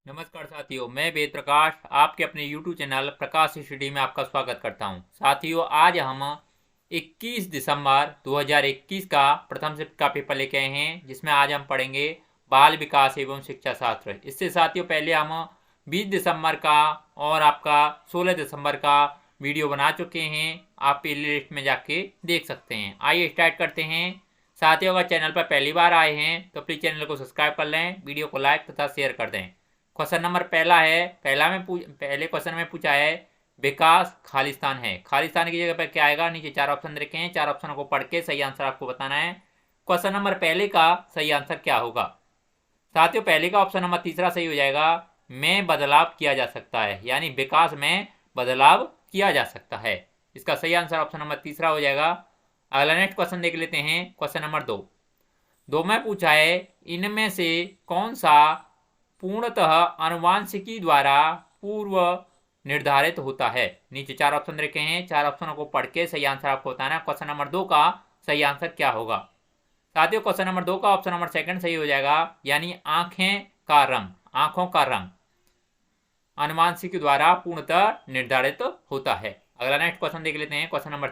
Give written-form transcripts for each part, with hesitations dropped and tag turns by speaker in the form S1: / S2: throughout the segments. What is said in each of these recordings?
S1: नमस्कार साथियों, मैं वेद प्रकाश आपके अपने YouTube चैनल प्रकाश स्टडी में आपका स्वागत करता हूं। साथियों, आज हम 21 दिसंबर 2021 का प्रथम शिफ्ट का पेपर लेके आए हैं, जिसमें आज हम पढ़ेंगे बाल विकास एवं शिक्षा शास्त्र। इससे साथियों पहले हम 20 दिसंबर का और आपका 16 दिसंबर का वीडियो बना चुके हैं। आप प्ले लिस्ट में जाके देख सकते हैं। आइए स्टार्ट करते हैं। साथियों, अगर चैनल पर पहली बार आए हैं तो प्लीज चैनल को सब्सक्राइब कर लें, वीडियो को लाइक तथा शेयर कर दें। क्वेश्चन नंबर पहला है, पहले क्वेश्चन में पूछा है विकास खालिस्तान है। खालिस्तान की जगह पर क्या आएगा? नीचे 4 ऑप्शन रखे हैं, 4 ऑप्शनों को पढ़ के सही आंसर आपको बताना है। क्वेश्चन नंबर पहले का सही आंसर क्या होगा? साथियों, पहले का ऑप्शन नंबर तीसरा सही हो जाएगा। में बदलाव किया जा सकता है, यानी विकास में बदलाव किया जा सकता है। इसका सही आंसर ऑप्शन नंबर तीसरा हो जाएगा। अगला नेक्स्ट क्वेश्चन देख लेते हैं। क्वेश्चन नंबर 2 में पूछा है इनमें से कौन सा पूर्णतः आनुवांशिकी द्वारा पूर्व निर्धारित होता है। नीचे 4 ऑप्शन रखे हैं, 4 ऑप्शनों को पढ़ के सही आंसर आपको बताना है। क्वेश्चन नंबर 2 का सही आंसर क्या होगा? साथियों, क्वेश्चन नंबर 2 का ऑप्शन नंबर सेकंड सही हो जाएगा, यानी आंखें का रंग, आंखों का रंग आनुवांशिकी द्वारा पूर्णतः निर्धारित होता है। अगला नेक्स्ट क्वेश्चन देख लेते हैं। क्वेश्चन नंबर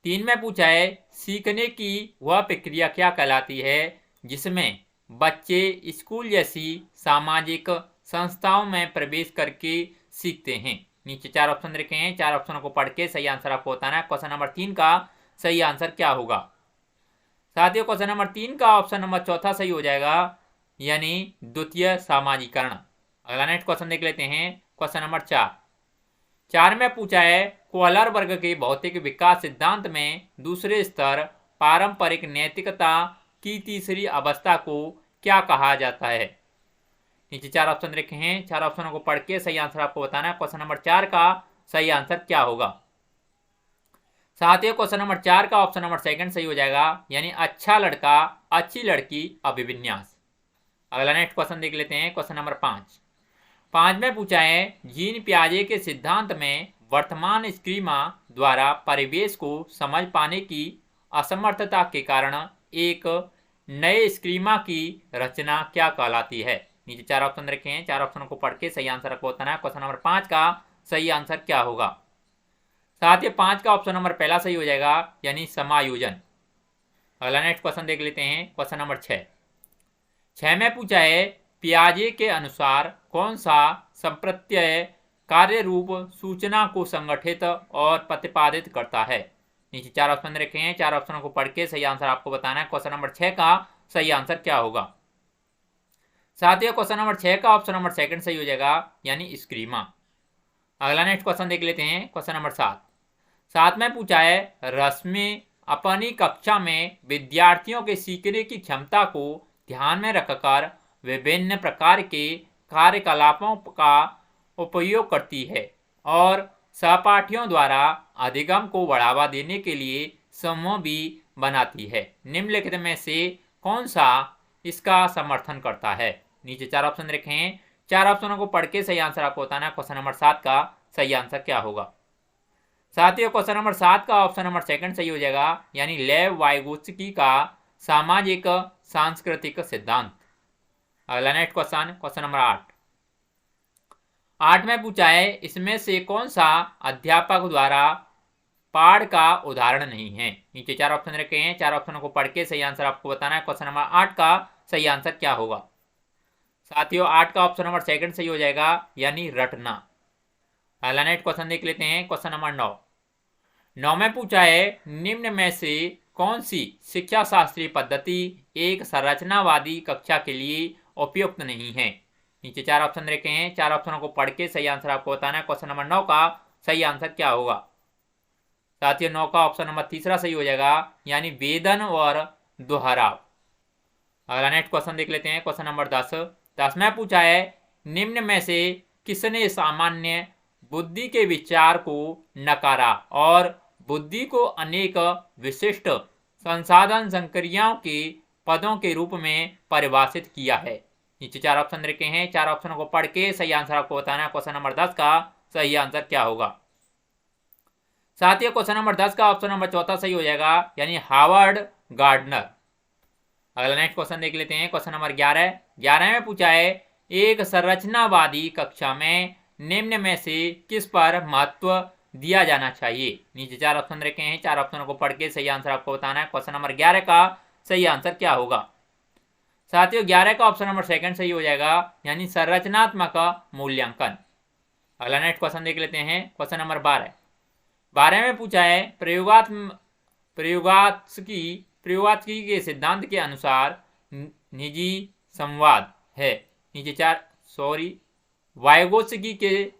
S1: 3 में पूछा है सीखने की वह प्रक्रिया क्या कहलाती है जिसमें बच्चे स्कूल जैसी सामाजिक संस्थाओं में प्रवेश करके सीखते हैं। नीचे 4 ऑप्शन रखे हैं, 4 ऑप्शनों को पढ़ के सही आंसर आपको बताना है। क्वेश्चन नंबर 3 का सही आंसर क्या होगा? साथियों, क्वेश्चन नंबर 3 का ऑप्शन नंबर चौथा सही हो जाएगा, यानी द्वितीय सामाजिकरण। अगला नेक्स्ट क्वेश्चन देख लेते हैं। क्वेश्चन नंबर 4 में पूछा है कोहलर वर्ग के भौतिक विकास सिद्धांत में दूसरे स्तर पारंपरिक नैतिकता की तीसरी अवस्था को क्या कहा जाता है। नीचे 4 ऑप्शन रखे हैं, 4 ऑप्शनों को पढ़ के सही आंसर आपको बताना है। क्वेश्चन नंबर 4 का सही आंसर क्या होगा? साथियों, क्वेश्चन नंबर 4 का ऑप्शन नंबर सेकंड सही हो जाएगा, यानी अच्छा लड़का अच्छी लड़की अभिविन्यास। अगला नेक्स्ट क्वेश्चन देख लेते हैं। क्वेश्चन नंबर 5 में पूछा है जीन पियाजे के सिद्धांत में वर्तमान स्कीमा द्वारा परिवेश को समझ पाने की असमर्थता के कारण एक नए स्कीमा की रचना क्या कहलाती है। नीचे 4 ऑप्शन रखे हैं, 4 ऑप्शनों को पढ़ के सही आंसर आपको बताना है। क्वेश्चन नंबर 5 का सही आंसर क्या होगा? साथ ही 5 का ऑप्शन नंबर पहला सही हो जाएगा, यानी समायोजन। अगला नेक्स्ट क्वेश्चन देख लेते हैं। क्वेश्चन नंबर 6 में पूछा है पियाजे के अनुसार कौन सा संप्रत्यय कार्य रूप सूचना को संगठित और प्रतिपादित करता है। नीचे 4 ऑप्शन रखे हैं, 4 ऑप्शनों को पढ़ के सही आंसर आपको बताना है। क्वेश्चन नंबर 6 का सही आंसर क्या होगा? साथियों, क्वेश्चन नंबर 6 का ऑप्शन नंबर सेकंड सही हो जाएगा, यानी स्क्रीमा। अगला नेक्स्ट क्वेश्चन देख लेते हैं। क्वेश्चन नंबर 7 में पूछा है रश्मि अपनी कक्षा में विद्यार्थियों के सीखने की क्षमता को ध्यान में रखकर विभिन्न प्रकार के कार्यकलापों का उपयोग करती है और सहपाठियों द्वारा अधिगम को बढ़ावा देने के लिए समूह भी बनाती है। निम्नलिखित में से कौन सा इसका समर्थन करता है? नीचे 4 ऑप्शन रखे हैं, 4 ऑप्शनों को पढ़ के सही आंसर आपको बताना है। क्वेश्चन नंबर 7 का सही आंसर क्या होगा? साथियों, क्वेश्चन नंबर 7 का ऑप्शन नंबर सेकंड सही हो जाएगा, यानी लेव वाइगोत्स्की का सामाजिक सांस्कृतिक सिद्धांत। अगला नेक्स्ट क्वेश्चन नंबर 8 में पूछा है इसमें से कौन सा अध्यापक द्वारा पाठ का उदाहरण नहीं है। नीचे 4 ऑप्शन रखे हैं, 4 ऑप्शनों को पढ़ के सही आंसर आपको बताना है। क्वेश्चन नंबर 8 का सही आंसर क्या होगा? साथियों, 8 का ऑप्शन नंबर सेकंड सही हो जाएगा, यानी रटना। अगला नेक्स्ट क्वेश्चन देख लेते हैं। क्वेश्चन नंबर 9 में पूछा है निम्न में से कौन सी शिक्षा शास्त्रीय पद्धति एक संरचनावादी कक्षा के लिए उपयुक्त नहीं है। नीचे 4 ऑप्शन रखे हैं, 4 ऑप्शनों को पढ़ के सही आंसर आपको बताना है। क्वेश्चन नंबर 9 का सही आंसर क्या होगा? साथियों, 9 का ऑप्शन नंबर तीसरा सही हो जाएगा, यानी वेदन और दोहराव। अगला नेक्स्ट क्वेश्चन देख लेते हैं। क्वेश्चन नंबर 10 में पूछा है निम्न में से किसने सामान्य बुद्धि के विचार को नकारा और बुद्धि को अनेक विशिष्ट संसाधन संक्रियाओं के पदों के रूप में परिभाषित किया है। नीचे 4 ऑप्शन रखे हैं, 4 ऑप्शनों को पढ़ के सही आंसर आपको बताना है। क्वेश्चन नंबर 10 का सही आंसर क्या होगा? साथियों, क्वेश्चन नंबर 10 का ऑप्शन नंबर चौथा सही हो जाएगा, यानी हावर्ड गार्डनर। अगला नेक्स्ट क्वेश्चन देख लेते हैं। क्वेश्चन नंबर 11 में पूछा है एक संरचनावादी कक्षा में निम्न में से किस पर महत्व दिया जाना चाहिए। नीचे 4 ऑप्शन रखे हैं, 4 ऑप्शनों को पढ़ के सही आंसर आपको बताना है। क्वेश्चन नंबर 11 का सही आंसर क्या होगा। साथियों 11 का ऑप्शन नंबर सेकंड सही हो जाएगा, यानी संरचनात्मक मूल्यांकन। अगला नेक्स्ट क्वेश्चन देख लेते हैं। क्वेश्चन नंबर 12 में पूछा है प्रयोगात्मकी के सिद्धांत के अनुसार निजी संवाद है। वाइगोत्स्की के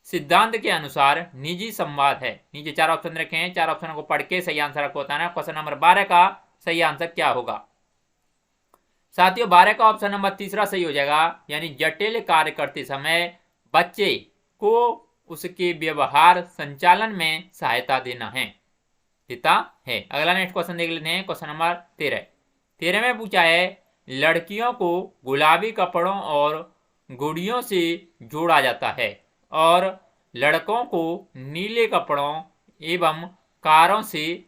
S1: सिद्धांत के अनुसार निजी संवाद है। नीचे 4 ऑप्शन रखे हैं, 4 ऑप्शनों को पढ़ के सही आंसर आपको बताना है। क्वेश्चन नंबर 12 का सही आंसर क्या होगा। साथियों 12 का ऑप्शन नंबर तीसरा सही हो जाएगा, यानी जटिल कार्य करते समय बच्चे को उसके व्यवहार संचालन में सहायता देना है। अगला नेक्स्ट क्वेश्चन देख लेते हैं। क्वेश्चन नंबर 13 में पूछा है लड़कियों को गुलाबी कपड़ों और गुड़ियों से जोड़ा जाता है और लड़कों को नीले कपड़ों एवं कारों से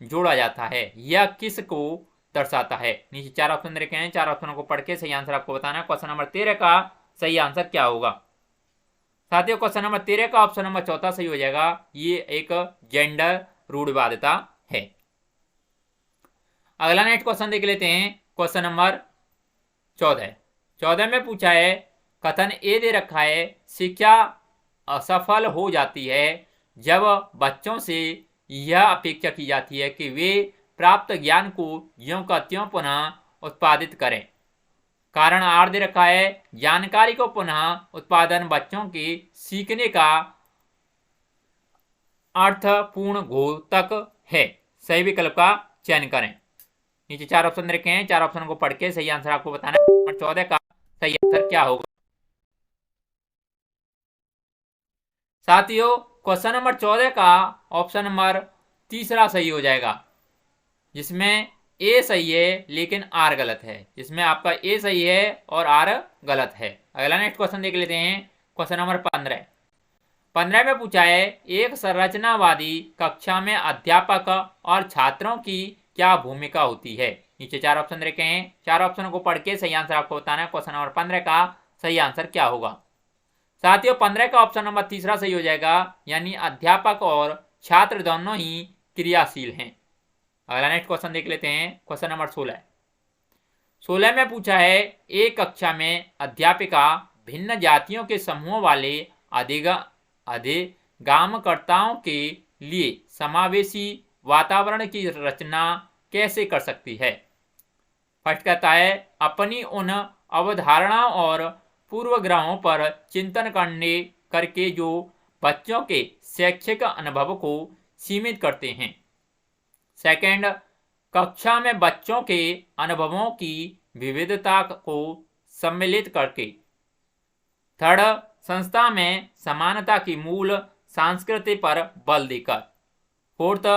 S1: जोड़ा जाता है। यह किस को दर्शाता है। नीचे 4 ऑप्शन रखे हैं, 4 ऑप्शनों को पढ़ के सही आंसर आपको बताना है। क्वेश्चन नंबर 13 का सही आंसर क्या होगा। साथियों क्वेश्चन नंबर 13 का ऑप्शन नंबर चौथा सही हो जाएगा। ये एक जेंडर रूढ़िवादिता है। अगला नेक्स्ट क्वेश्चन देख लेते हैं। क्वेश्चन नंबर 14 में पूछा है कथन ए दे रखा है शिक्षा असफल हो जाती है जब बच्चों से यह अपेक्षा की जाती है कि वे प्राप्त ज्ञान को ज्यों का त्यों पुनः उत्पादित करें। कारण आर दे रखा है जानकारी को पुनः उत्पादन बच्चों के सीखने का अर्थपूर्ण घोतक है। सही विकल्प का चयन करें। नीचे 4 ऑप्शन रखे हैं, 4 ऑप्शन को पढ़ के सही आंसर आपको बताना है। नंबर 14 का सही आंसर क्या होगा। साथियों क्वेश्चन नंबर 14 का ऑप्शन नंबर तीसरा सही हो जाएगा, जिसमें ए सही है लेकिन आर गलत है। जिसमें आपका ए सही है और आर गलत है। अगला नेक्स्ट क्वेश्चन देख लेते हैं। क्वेश्चन नंबर 15 में पूछा है एक संरचनावादी कक्षा में अध्यापक और छात्रों की क्या भूमिका होती है। नीचे 4 ऑप्शन रखे हैं, 4 ऑप्शनों को पढ़ के सही आंसर आपको बताना है। क्वेश्चन नंबर 15 का सही आंसर क्या होगा। साथियों 15 का ऑप्शन नंबर तीसरा सही हो जाएगा, यानी अध्यापक और छात्र दोनों ही क्रियाशील हैं। अगला नेक्स्ट क्वेश्चन देख लेते हैं। क्वेश्चन नंबर 16 में पूछा है एक कक्षा में अध्यापिका भिन्न जातियों के समूह वाले अधिगमकर्ताओं के लिए समावेशी वातावरण की रचना कैसे कर सकती है। फर्स्ट कहता है अपनी उन अवधारणाओं और पूर्वग्रहों पर चिंतन करके जो बच्चों के शैक्षिक अनुभव को सीमित करते हैं। सेकंड कक्षा में बच्चों के अनुभवों की विविधता को सम्मिलित करके। थर्ड संस्था में समानता की मूल संस्कृति पर बल देकर। फोर्थ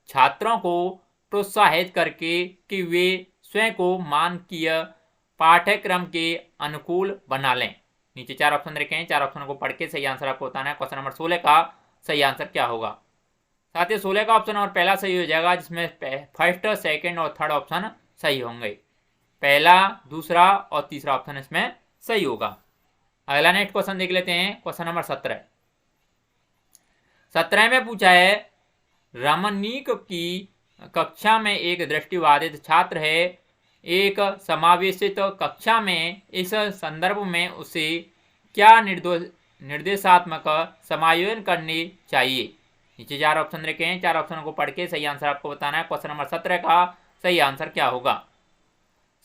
S1: छात्रों को प्रोत्साहित करके कि वे स्वयं को मानकीय पाठ्यक्रम के अनुकूल बना लें। नीचे 4 ऑप्शन रखे हैं, 4 ऑप्शनों को पढ़ के सही आंसर आपको बताना है। क्वेश्चन नंबर 16 का सही आंसर क्या होगा। साथ ही 16 का ऑप्शन और पहला सही हो जाएगा, जिसमें फर्स्ट, सेकंड और थर्ड ऑप्शन सही होंगे। पहला, दूसरा और तीसरा ऑप्शन इसमें सही होगा। अगला नेक्स्ट क्वेश्चन देख लेते हैं। क्वेश्चन नंबर 17 में पूछा है रमनीक की कक्षा में एक दृष्टिबाधित छात्र है। एक समावेशित कक्षा में इस संदर्भ में उसे क्या निर्देशात्मक समायोजन करने चाहिए। नीचे 4 ऑप्शन रखे हैं, 4 ऑप्शनों को पढ़ के सही आंसर आपको बताना है। क्वेश्चन नंबर 17 का सही आंसर क्या होगा।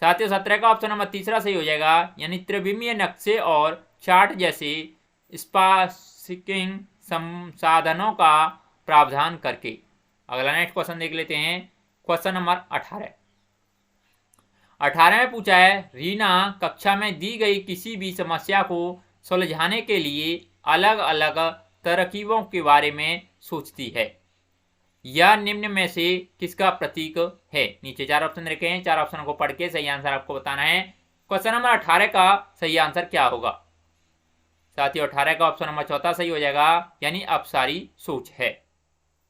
S1: साथियों 17 का ऑप्शन नंबर तीसरा सही हो जाएगा, यानी त्रिविमीय नक्शे और चार्ट जैसे स्पार्किंग संसाधनों का प्रावधान करके। अगला नेक्स्ट क्वेश्चन देख लेते हैं। क्वेश्चन नंबर 18 में पूछा है रीना कक्षा में दी गई किसी भी समस्या को सुलझाने के लिए अलग अलग तरकीबों के बारे में सोचती है। यह निम्न में से किसका प्रतीक है। नीचे 4 ऑप्शन रखे हैं, 4 ऑप्शनों को पढ़ के सही आंसर आपको बताना है। क्वेश्चन नंबर 18 का सही आंसर क्या होगा। साथियों 18 का ऑप्शन नंबर चौथा सही हो जाएगा, यानी अपसारी सोच है।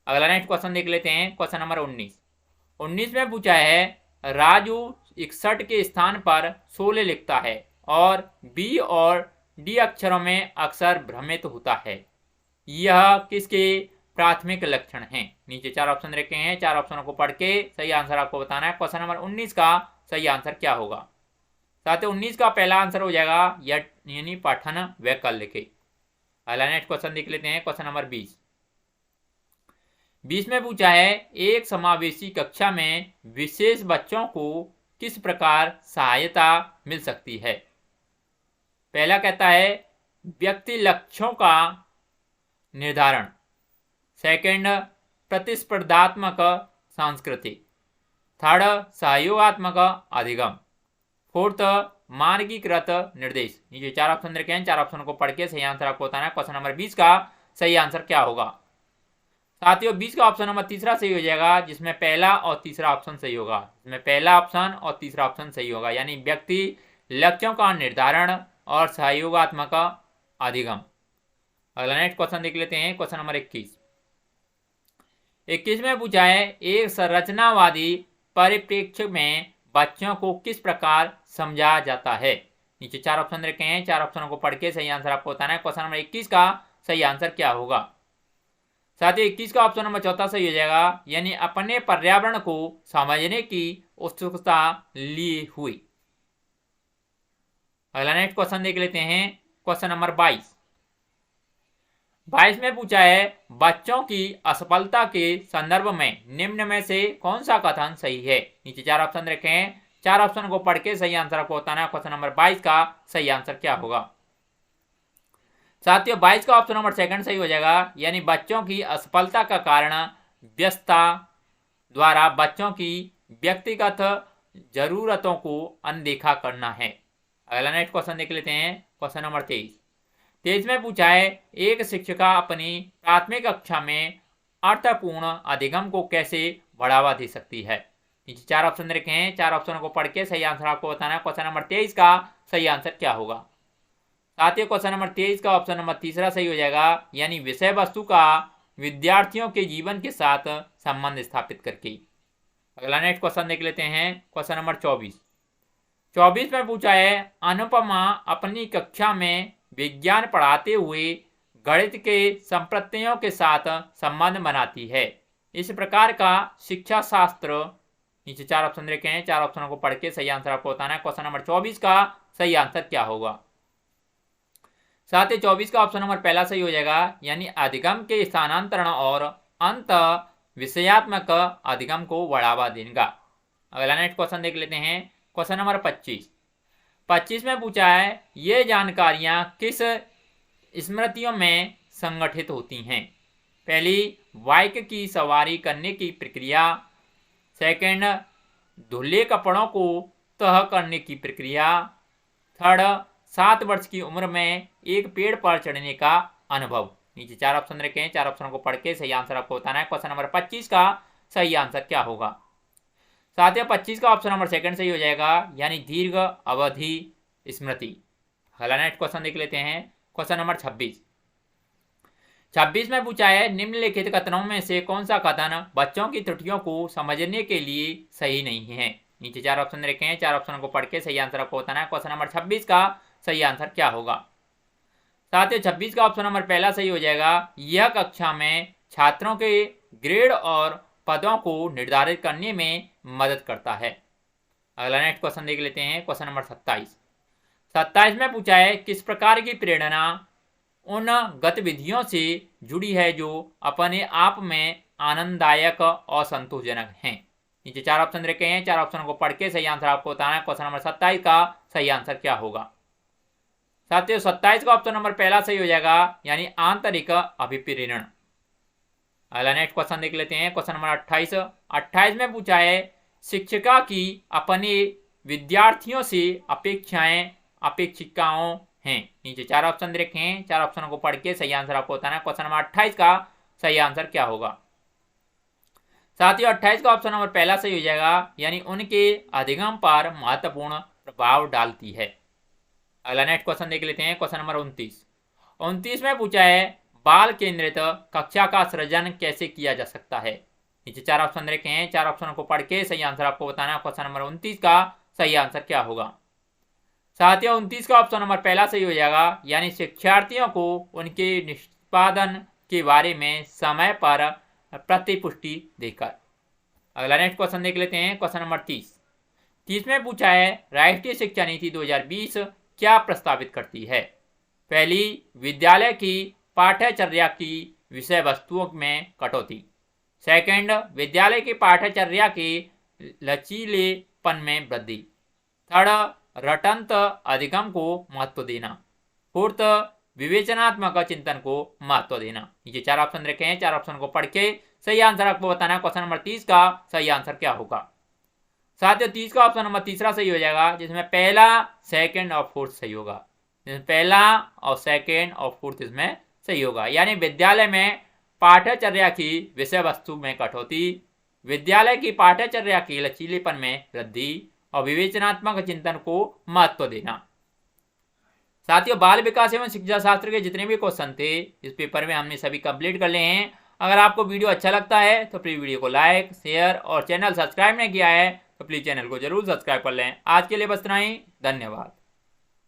S1: अगला नेक्स्ट क्वेश्चन देख लेते हैं। क्वेश्चन नंबर 19 में पूछा है राजू 61 के स्थान पर 16 लिखता है। और बी और डी अक्षरों में अक्सर भ्रमित होता है। यह किसके प्राथमिक लक्षण हैं? नीचे 4 ऑप्शन रखे हैं, 4 ऑप्शनों को पढ़ के सही आंसर आपको बताना है। क्वेश्चन नंबर 19 का सही आंसर क्या होगा? साथ ही 19 का पहला आंसर हो जाएगा यानी पठन वैकल्पिक। अगला नेक्स्ट क्वेश्चन देख लेते हैं। क्वेश्चन नंबर 20 में पूछा है, एक समावेशी कक्षा में विशेष बच्चों को किस प्रकार सहायता मिल सकती है? पहला कहता है व्यक्ति लक्ष्यों का निर्धारण, सेकंड प्रतिस्पर्धात्मक सांस्कृतिक, थर्ड सहयोगात्मक अधिगम, फोर्थ मार्गीकृत निर्देश। नीचे 4 ऑप्शन रखे हैं, 4 ऑप्शन को पढ़ के सही आंसर आपको बताना है। क्वेश्चन नंबर 20 का सही आंसर क्या होगा? साथियों 20 का ऑप्शन नंबर तीसरा सही हो जाएगा, जिसमें पहला और तीसरा ऑप्शन सही होगा। इसमें पहला ऑप्शन और तीसरा ऑप्शन सही होगा, यानी व्यक्ति लक्ष्यों का निर्धारण और सहयोगात्मक अधिगम। अगला नेक्स्ट क्वेश्चन देख लेते हैं। क्वेश्चन नंबर 21 में पूछा है, एक संरचनावादी परिप्रेक्ष्य में बच्चों को किस प्रकार समझा जाता है? नीचे 4 ऑप्शन रखे हैं, 4 ऑप्शनों को पढ़ के सही आंसर आपको बताना है। क्वेश्चन नंबर 21 का सही आंसर क्या होगा? साथ ही 21 का ऑप्शन नंबर चौथा सही हो जाएगा, यानी अपने पर्यावरण को समझने की उत्सुकता ली हुई। अगला नेक्स्ट क्वेश्चन देख लेते हैं। क्वेश्चन नंबर 22 में पूछा है, बच्चों की असफलता के संदर्भ में निम्न में से कौन सा कथन सही है? नीचे 4 ऑप्शन रखे हैं, 4 ऑप्शन को पढ़ के सही आंसर आपको बताना है। क्वेश्चन नंबर 22 का सही आंसर क्या होगा? साथियों 22 का ऑप्शन नंबर सेकंड सही हो जाएगा, यानी बच्चों की असफलता का कारण व्यस्तता द्वारा बच्चों की व्यक्तिगत जरूरतों को अनदेखा करना है। अगला नेक्स्ट क्वेश्चन देख लेते हैं। क्वेश्चन नंबर 23 में पूछा है, एक शिक्षिका अपनी प्राथमिक कक्षा में अर्थपूर्ण अधिगम को कैसे बढ़ावा दे सकती है? नीचे 4 ऑप्शन रखे हैं, 4 ऑप्शनों को पढ़ के सही आंसर आपको बताना है। क्वेश्चन नंबर 23 का सही आंसर क्या होगा? साथियों क्वेश्चन नंबर 23 का ऑप्शन नंबर तीसरा सही हो जाएगा, यानी विषय वस्तु का विद्यार्थियों के जीवन के साथ संबंध स्थापित करके। अगला नेक्स्ट क्वेश्चन देख लेते हैं। क्वेश्चन नंबर 24 में पूछा है, अनुपमा अपनी कक्षा में विज्ञान पढ़ाते हुए गणित के संप्रत्ययों के साथ संबंध बनाती है। इस प्रकार का शिक्षा शास्त्र। नीचे 4 ऑप्शन रखे हैं, 4 ऑप्शनों को पढ़ के सही आंसर आपको बताना है। क्वेश्चन नंबर 24 का सही आंसर क्या होगा? साथ ही 24 का ऑप्शन नंबर पहला सही हो जाएगा, यानी अधिगम के स्थानांतरण और अंत विषयात्मक अधिगम को बढ़ावा देगा। अगला नेक्स्ट क्वेश्चन देख लेते हैं। क्वेश्चन नंबर 25 में पूछा है, ये जानकारियां किस स्मृतियों में संगठित होती हैं? पहली, बाइक की सवारी करने की प्रक्रिया, सेकंड, धुले कपड़ों को तह करने की प्रक्रिया, थर्ड, 7 वर्ष की उम्र में एक पेड़ पर चढ़ने का अनुभव। नीचे 4 ऑप्शन रखे हैं, 4 ऑप्शनों को पढ़ के सही आंसर आपको बताना है। क्वेश्चन नंबर 25 का सही आंसर क्या होगा? साथ ही 25 का ऑप्शन नंबर सेकंड सही हो जाएगा, यानी दीर्घ अवधि स्मृति। अगला नेक्स्ट क्वेश्चन देख लेते हैं। क्वेश्चन नंबर 26 में पूछा है, निम्नलिखित कथनों में से कौन सा कथन बच्चों की त्रुटियों को समझने के लिए सही नहीं है? नीचे 4 ऑप्शन रखे हैं, 4 ऑप्शनों को पढ़ के सही आंसर आपको बताना है। क्वेश्चन नंबर 26 का सही आंसर क्या होगा? साथ ही 26 का ऑप्शन नंबर पहला सही हो जाएगा, यह कक्षा में छात्रों के ग्रेड और पदों को निर्धारित करने में मदद करता है। अगला नेक्स्ट क्वेश्चन देख लेते हैं। क्वेश्चन नंबर 27 में पूछा है, किस प्रकार की प्रेरणा उन गतिविधियों से जुड़ी है जो अपने आप में आनंददायक और संतोषजनक हैं? नीचे 4 ऑप्शन रखे हैं, 4 ऑप्शनों को पढ़ के सही आंसर आपको बताना है। क्वेश्चन नंबर 27 का सही आंसर क्या होगा? साथियों 27 का ऑप्शन नंबर पहला सही हो जाएगा, यानी आंतरिक अभिप्रेरण। अगला नेक्स्ट क्वेश्चन देख लेते हैं। क्वेश्चन नंबर 28 में पूछा है, शिक्षिका की अपने विद्यार्थियों से अपेक्षिकाओं हैं। नीचे 4 ऑप्शन रखे हैं, 4 ऑप्शनों को पढ़ के सही आंसर आपको बताना है। क्वेश्चन नंबर 28 का सही आंसर क्या होगा? साथियों 28 का ऑप्शन नंबर पहला सही हो जाएगा, यानी उनके अधिगम पर महत्वपूर्ण प्रभाव डालती है। अगला नेक्स्ट क्वेश्चन देख लेते हैं। क्वेश्चन नंबर 29 में पूछा है, बाल केंद्रित कक्षा का सृजन कैसे किया जा सकता है? नीचे 4 ऑप्शन रखे हैं, 4 ऑप्शनों को पढ़ के सही आंसर आपको बताना है। क्वेश्चन नंबर 29 का सही आंसर क्या होगा? साथियों 29 का ऑप्शन नंबर पहला सही हो जाएगा, यानी शिक्षार्थियों को उनके निष्पादन के बारे में समय पर प्रतिपुष्टि देकर। अगला नेक्स्ट क्वेश्चन देख लेते हैं, क्वेश्चन नंबर 30 में पूछा है राष्ट्रीय शिक्षा नीति 2020 क्या प्रस्तावित करती है। पहली, विद्यालय की पाठ्यचर्या की विषय वस्तुओं में कटौती। सेकंड, विद्यालय की पाठ्यचर्या के लचीलेपन में वृद्धि। थर्ड, रटंत अधिगम को महत्व देना। फोर्थ, विवेचनात्मक चिंतन को महत्व देना। ये 4 ऑप्शन रखे हैं, 4 ऑप्शन को पढ़ के सही आंसर आपको बताना है। क्वेश्चन नंबर 30 का सही आंसर क्या होगा। साथियों 30 का ऑप्शन नंबर तीसरा सही हो जाएगा, जिसमें पहला, सेकंड और फोर्थ सही होगा। जिसमें पहला और सेकंड और फोर्थ इसमें सही होगा, यानी विद्यालय में पाठ्यचर्या की विषय वस्तु में कटौती, विद्यालय की पाठ्यचर्या के लचीलेपन में वृद्धि और विवेचनात्मक चिंतन को महत्व देना। साथियों बाल विकास एवं शिक्षा शास्त्र के जितने भी क्वेश्चन थे इस पेपर में हमने सभी कंप्लीट कर लिए हैं। अगर आपको वीडियो अच्छा लगता है तो प्लीज वीडियो को लाइक, शेयर और चैनल सब्सक्राइब नहीं किया है तो प्लीज चैनल को जरूर सब्सक्राइब कर लें। आज के लिए बस इतना ही, धन्यवाद।